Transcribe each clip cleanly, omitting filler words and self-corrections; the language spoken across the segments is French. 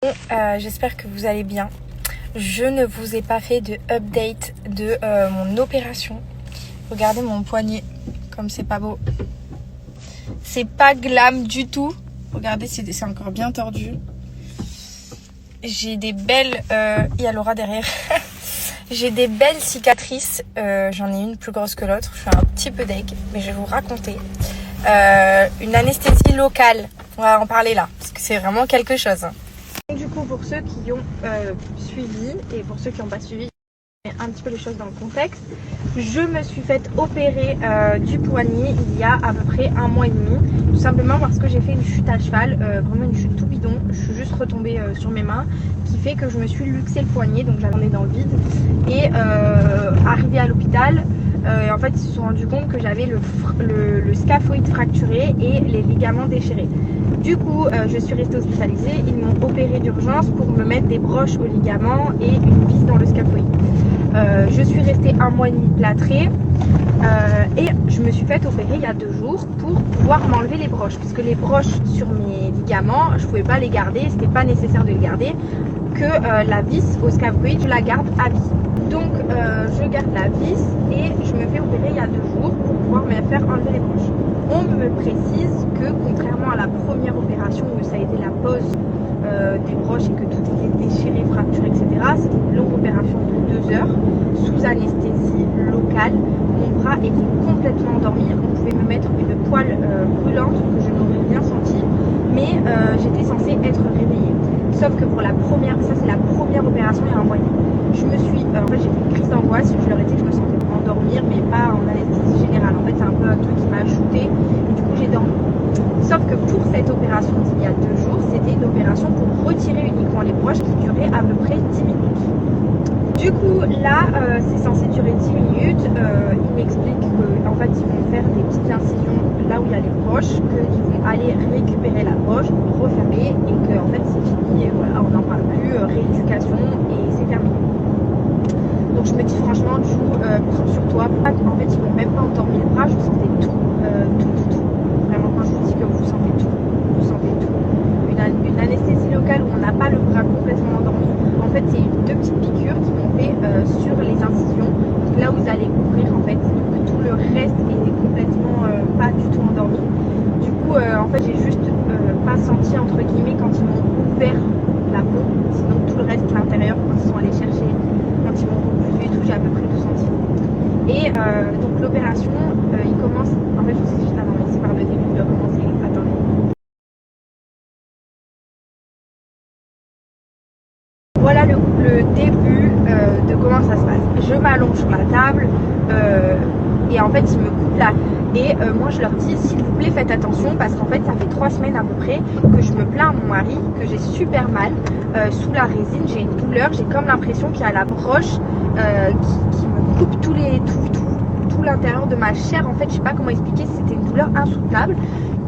Bon, j'espère que vous allez bien. Je ne vous ai pas fait de update de mon opération. Regardez mon poignet, comme c'est pas beau. C'est pas glam du tout. Regardez, c'est encore bien tordu. J'ai des belles... il y a Laura derrière. J'ai des belles cicatrices. J'en ai une plus grosse que l'autre. Je suis un petit peu deg, mais je vais vous raconter. Une anesthésie locale. On va en parler là, parce que c'est vraiment quelque chose. Du coup, pour ceux qui ont suivi et pour ceux qui n'ont pas suivi, un petit peu les choses dans le contexte, je me suis fait opérer du poignet il y a à peu près 1 mois et demi, tout simplement parce que j'ai fait une chute à cheval, vraiment une chute tout bidon. Je suis juste retombée sur mes mains, qui fait que je me suis luxé le poignet, donc j'allais dans le vide. Et arrivée à l'hôpital, en fait ils se sont rendus compte que j'avais le scaphoïde fracturé et les ligaments déchirés. Du coup, je suis restée hospitalisée. Ils m'ont opéré d'urgence pour me mettre des broches aux ligaments et une vis dans le scaphoïde. Je suis restée 1 mois et demi plâtrée et je me suis fait opérer il y a 2 jours pour pouvoir m'enlever les broches. Puisque les broches sur mes ligaments, je ne pouvais pas les garder, c'était pas nécessaire de les garder. Que la vis au scaphoïde, je la garde à vie. Donc, je garde la vis et je me fais opérer il y a 2 jours pour pouvoir me faire enlever les broches. On me précise que contrairement à la première opération où ça a été la pose des broches et que tout était déchiré, fracturé, etc. C'était une longue opération de 2 heures sous anesthésie locale. Mon bras était complètement endormi. On pouvait me mettre une poêle brûlante que je n'aurais rien senti, mais j'étais censée être réveillée. Sauf que pour la première, ça c'est la première opération il y a 1 mois et demi. Je me suis, en fait j'ai fait une crise d'angoisse, je leur ai dit que je me sentais endormir mais pas en anesthésie générale. En fait c'est un peu un truc qui m'a ajouté et du coup j'ai dormi. Sauf que pour cette opération d'il y a 2 jours, c'était une opération pour retirer uniquement les broches qui durait à peu près 10 minutes. Du coup là c'est censé durer 10 minutes, ils m'expliquent qu'en fait ils vont faire des petites incisions là où il y a les broches, qu'ils vont aller récupérer la broche, refermer et que en fait c'est fini, et voilà, on n'en parle plus, rééducation et c'est terminé. Donc je me dis franchement, Jou, prends sur toi. En fait ils m'ont même pas endormi le bras, je sentais tout. Vraiment quand je vous dis que vous sentez tout, vous sentez tout. Une anesthésie locale où on n'a pas le bras complètement endormi. En fait c'est 2 petites piqûres qui m'ont fait sur les incisions, là où ils allaient ouvrir en fait, que tout le reste était complètement pas du tout endormi. Du coup en fait j'ai juste pas senti entre guillemets quand ils m'ont ouvert la peau, sinon tout le reste l'intérieur quand ils sont allés chercher, quand ils m'ont recousu et tout, j'ai à peu près tout senti. Et donc l'opération il commence, en fait je vous explique, non mais c'est par le début, il doit commencer, attendez. Voilà le début de comment ça se passe. Je m'allonge sur la table et en fait ils me coupent là. Et moi je leur dis s'il vous plaît faites attention parce qu'en fait ça fait 3 semaines à peu près que je me plains à mon mari, que j'ai super mal sous la résine, j'ai une douleur, j'ai comme l'impression qu'il y a la broche qui me coupe tout l'intérieur de ma chair. En fait je sais pas comment expliquer, c'était une douleur insoutenable.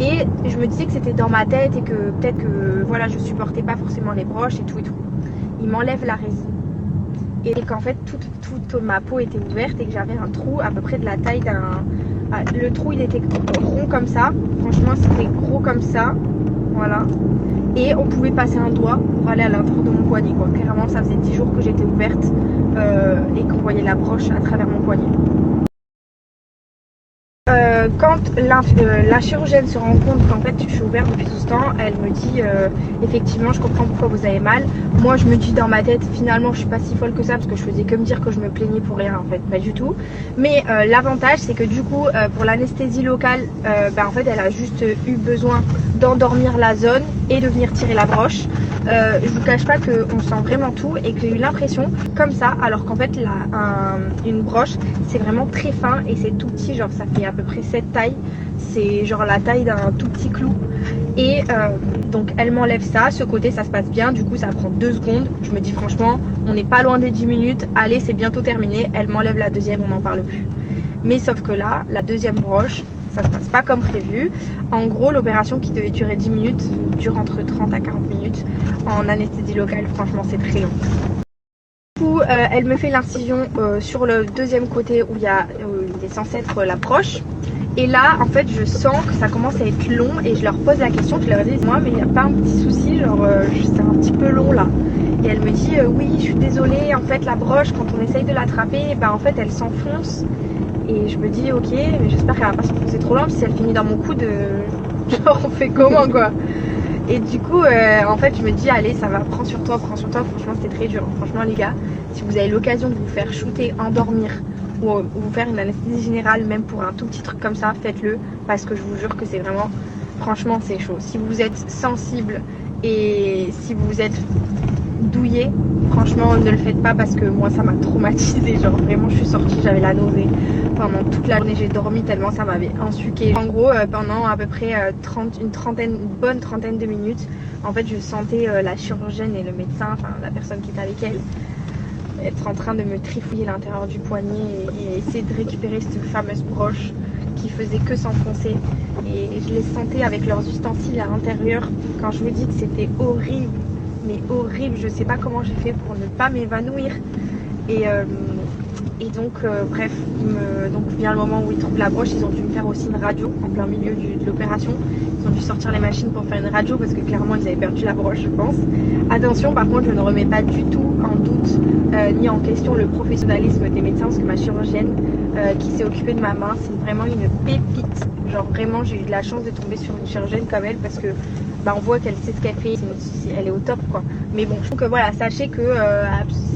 Et je me disais que c'était dans ma tête et que peut-être que voilà je supportais pas forcément les broches et tout. Il m'enlève la résine et qu'en fait toute ma peau était ouverte et que j'avais un trou à peu près de la taille d'un... Le trou il était rond comme ça, franchement c'était gros comme ça, voilà. Et on pouvait passer un doigt pour aller à l'intérieur de mon poignet quoi. Clairement ça faisait 10 jours que j'étais ouverte et qu'on voyait la broche à travers mon poignet. Quand la chirurgienne se rend compte qu'en fait je suis ouverte depuis tout ce temps, elle me dit effectivement je comprends pourquoi vous avez mal. Moi je me dis dans ma tête finalement je suis pas si folle que ça parce que je faisais que me dire que je me plaignais pour rien en fait, pas du tout. Mais l'avantage c'est que du coup pour l'anesthésie locale en fait elle a juste eu besoin d'endormir la zone et de venir tirer la broche. Je vous cache pas qu'on sent vraiment tout et que j'ai eu l'impression comme ça alors qu'en fait une broche c'est vraiment très fin et c'est tout petit, genre ça fait à peu près cette taille, c'est genre la taille d'un tout petit clou. Et donc elle m'enlève ça, ce côté ça se passe bien, du coup ça prend 2 secondes, je me dis franchement on n'est pas loin des 10 minutes, allez c'est bientôt terminé. Elle m'enlève la deuxième, on n'en parle plus. Mais sauf que là, la deuxième broche, ça se passe pas comme prévu. En gros l'opération qui devait durer 10 minutes dure entre 30 à 40 minutes. En anesthésie locale franchement c'est très long. Du coup elle me fait l'incision sur le deuxième côté où il est censé être la broche. Et là, en fait, je sens que ça commence à être long et je leur pose la question, je leur dis, moi, mais il n'y a pas un petit souci, genre, c'est un petit peu long là. Et elle me dit, oui, je suis désolée, en fait, la broche, quand on essaye de l'attraper, ben, en fait, elle s'enfonce. Et je me dis, ok, mais j'espère qu'elle va pas s'enfoncer trop loin, si elle finit dans mon coude, genre, on fait comment, quoi. Et du coup, en fait, je me dis, allez, ça va, prends sur toi, franchement, c'était très dur. Franchement, les gars, si vous avez l'occasion de vous faire shooter, endormir, ou vous faire une anesthésie générale, même pour un tout petit truc comme ça, faites-le, parce que je vous jure que c'est vraiment, franchement, c'est chaud. Si vous êtes sensible et si vous êtes douillet, franchement, ne le faites pas, parce que moi, ça m'a traumatisé. Genre, vraiment, je suis sortie, j'avais la nausée. Pendant toute la journée, j'ai dormi tellement ça m'avait ensuqué. En gros, pendant à peu près une bonne trentaine de minutes, en fait, je sentais la chirurgienne et le médecin, enfin la personne qui était avec elle, être en train de me trifouiller l'intérieur du poignet et essayer de récupérer cette fameuse broche qui faisait que s'enfoncer. Et je les sentais avec leurs ustensiles à l'intérieur. Quand je vous dis que c'était horrible, mais horrible, je sais pas comment j'ai fait pour ne pas m'évanouir. Et donc, bref, donc vient le moment où ils trouvent la broche. Ils ont dû me faire aussi une radio en plein milieu de l'opération. Ils ont dû sortir les machines pour faire une radio parce que clairement ils avaient perdu la broche, je pense. Attention, par contre, je ne remets pas du tout en doute ni en question le professionnalisme des médecins, parce que ma chirurgienne qui s'est occupée de ma main, c'est vraiment une pépite. Genre vraiment, j'ai eu de la chance de tomber sur une chirurgienne comme elle, parce que bah, on voit qu'elle sait ce qu'elle fait, elle est au top, quoi. Mais bon, je trouve que voilà, sachez que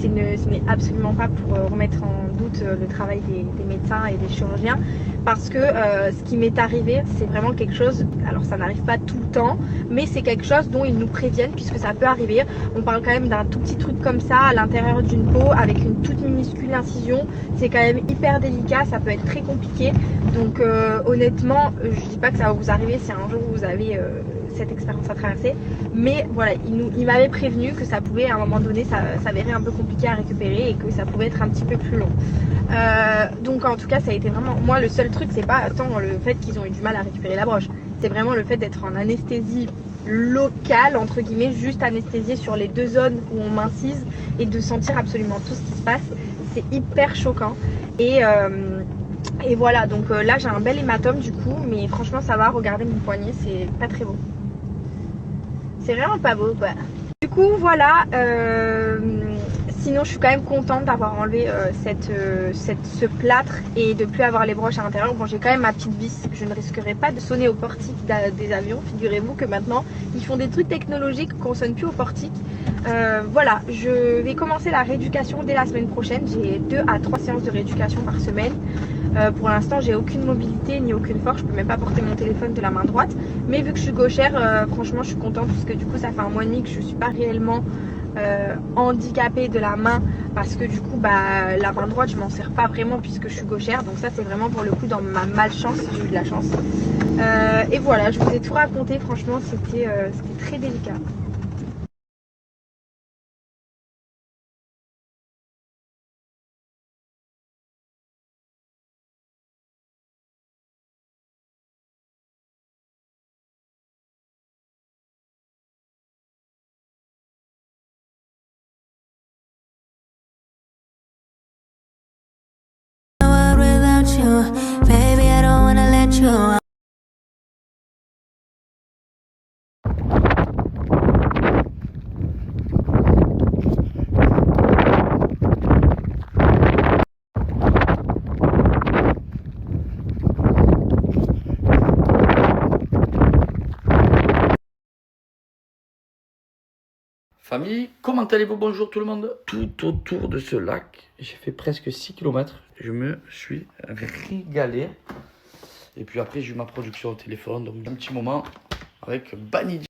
ce n'est absolument pas pour remettre en doute le travail des médecins et des chirurgiens, parce que ce qui m'est arrivé, c'est vraiment quelque chose, alors ça n'arrive pas tout le temps, mais c'est quelque chose dont ils nous préviennent, puisque ça peut arriver. On parle quand même d'un tout petit truc comme ça à l'intérieur d'une peau avec une toute minuscule incision. C'est quand même hyper délicat, ça peut être très compliqué. Donc honnêtement, je dis pas que ça va vous arriver si un jour vous avez cette expérience à traverser, mais voilà, il m'avait prévenu que ça pouvait à un moment donné s'avérer un peu compliqué à récupérer et que ça pouvait être un petit peu plus long. Donc en tout cas, ça a été vraiment, moi le seul truc, c'est pas tant le fait qu'ils ont eu du mal à récupérer la broche, c'est vraiment le fait d'être en anesthésie locale, entre guillemets, juste anesthésié sur les deux zones où on m'incise, et de sentir absolument tout ce qui se passe. C'est hyper choquant. Et voilà, donc là j'ai un bel hématome du coup, mais franchement ça va, regardez mon poignet, c'est pas très beau. C'est vraiment pas beau, quoi. Du coup voilà, sinon je suis quand même contente d'avoir enlevé ce plâtre et de plus avoir les broches à l'intérieur. Bon, j'ai quand même ma petite vis, je ne risquerai pas de sonner au portique des avions. Figurez-vous que maintenant ils font des trucs technologiques qu'on sonne plus au portique. Voilà, je vais commencer la rééducation dès la semaine prochaine. J'ai 2 à 3 séances de rééducation par semaine. Pour l'instant j'ai aucune mobilité ni aucune force, je peux même pas porter mon téléphone de la main droite, mais vu que je suis gauchère, franchement je suis contente, parce que du coup ça fait un mois et demi que je suis pas réellement handicapée de la main, parce que du coup bah la main droite je m'en sers pas vraiment puisque je suis gauchère. Donc ça c'est vraiment pour le coup dans ma malchance, j'ai eu de la chance. Et voilà, je vous ai tout raconté, franchement c'était très délicat. Baby, I don't wanna let you. Famille, comment allez-vous? Bonjour tout le monde. Tout autour de ce lac, j'ai fait presque 6 km. Je me suis régalé. Et puis après, j'ai eu ma production au téléphone. Donc un petit moment avec Banidi.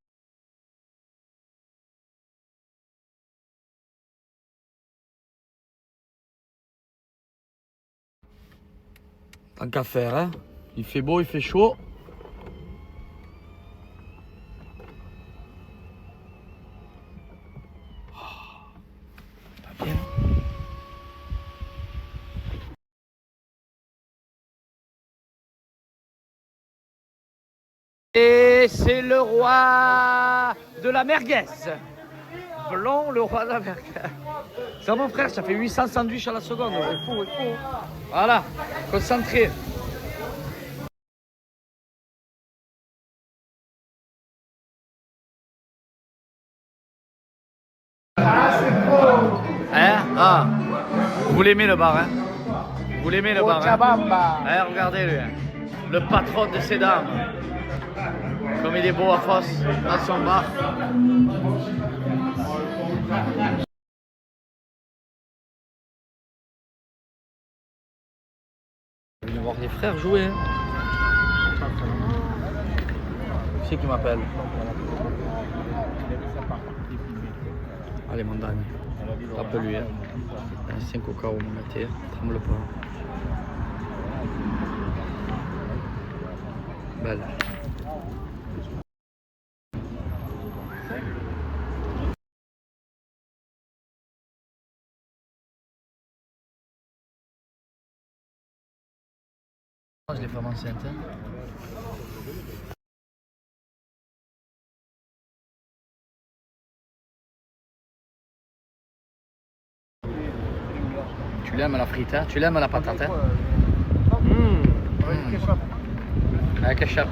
Tant qu'à faire, hein. Il fait beau, il fait chaud. Pas bien. Et c'est le roi de la merguez. Blond, le roi de la merguez. C'est mon frère, ça fait 800 sandwichs à la seconde. Il faut. Voilà, concentré. Cochabamba. Vous l'aimez le bar, hein? Vous l'aimez le bar, hein? Cochabamba. Regardez lui, hein. Le patron de ces dames. Comme il est beau à Foss, dans son bar. Je vais voir les frères jouer. Hein. Qui c'est qui m'appelle? Allez, montagne. Tape-lui. Hein. 5 au cas où mon gâté. Tremble pas. Belle. Je l'ai fait enceinte. Hein. Tu l'aimes la frite, hein? Tu l'aimes la patate, hein? Avec ketchup.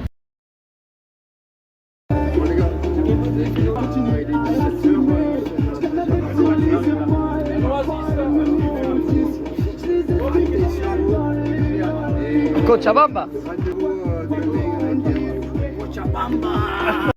Cochabamba. Cochabamba.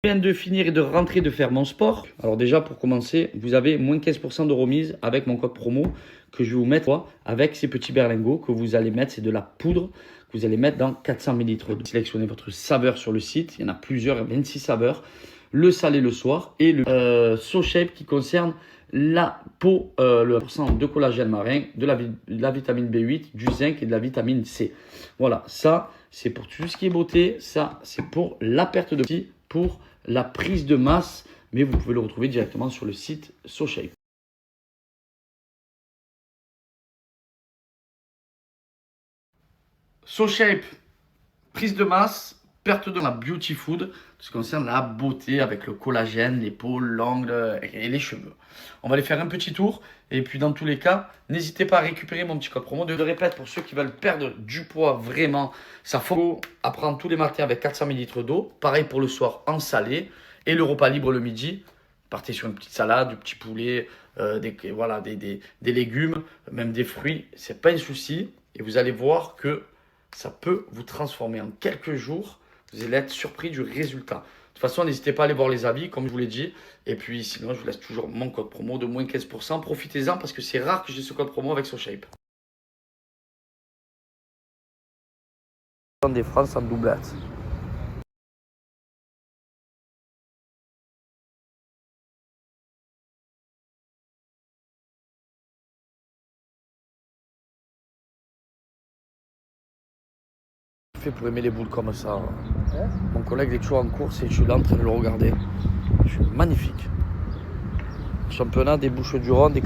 Je viens de finir et de rentrer de faire mon sport. Alors déjà pour commencer, vous avez moins 15% de remise avec mon code promo que je vais vous mettre avec ces petits berlingots que vous allez mettre. C'est de la poudre que vous allez mettre dans 400 ml. Sélectionnez votre saveur sur le site. Il y en a plusieurs, 26 saveurs. Le salé le soir et le SoShape qui concerne la peau, le pourcent de collagène marin, de la vitamine B8, du zinc et de la vitamine C. Voilà, ça c'est pour tout ce qui est beauté. Ça c'est pour la perte de poids, pour la prise de masse, mais vous pouvez le retrouver directement sur le site SoShape. SoShape, prise de masse, perte de la beauty food, tout ce qui concerne la beauté avec le collagène, les peaux, l'ongle et les cheveux. On va aller faire un petit tour et puis dans tous les cas, n'hésitez pas à récupérer mon petit code promo. Je le répète, pour ceux qui veulent perdre du poids vraiment, ça faut apprendre tous les matins avec 400 ml d'eau. Pareil pour le soir en salé et le repas libre le midi. Partez sur une petite salade, du petit poulet, des légumes, même des fruits. C'est pas un souci et vous allez voir que ça peut vous transformer en quelques jours. Vous allez être surpris du résultat. De toute façon, n'hésitez pas à aller voir les avis, comme je vous l'ai dit. Et puis, sinon, je vous laisse toujours mon code promo de moins 15%. Profitez-en parce que c'est rare que j'ai ce code promo avec SoShape. Des France en doublette. Pour aimer les boules comme ça. Mon collègue est toujours en course et je suis là en train de le regarder. Magnifique. Championnat des Bouches-du-Rhône, des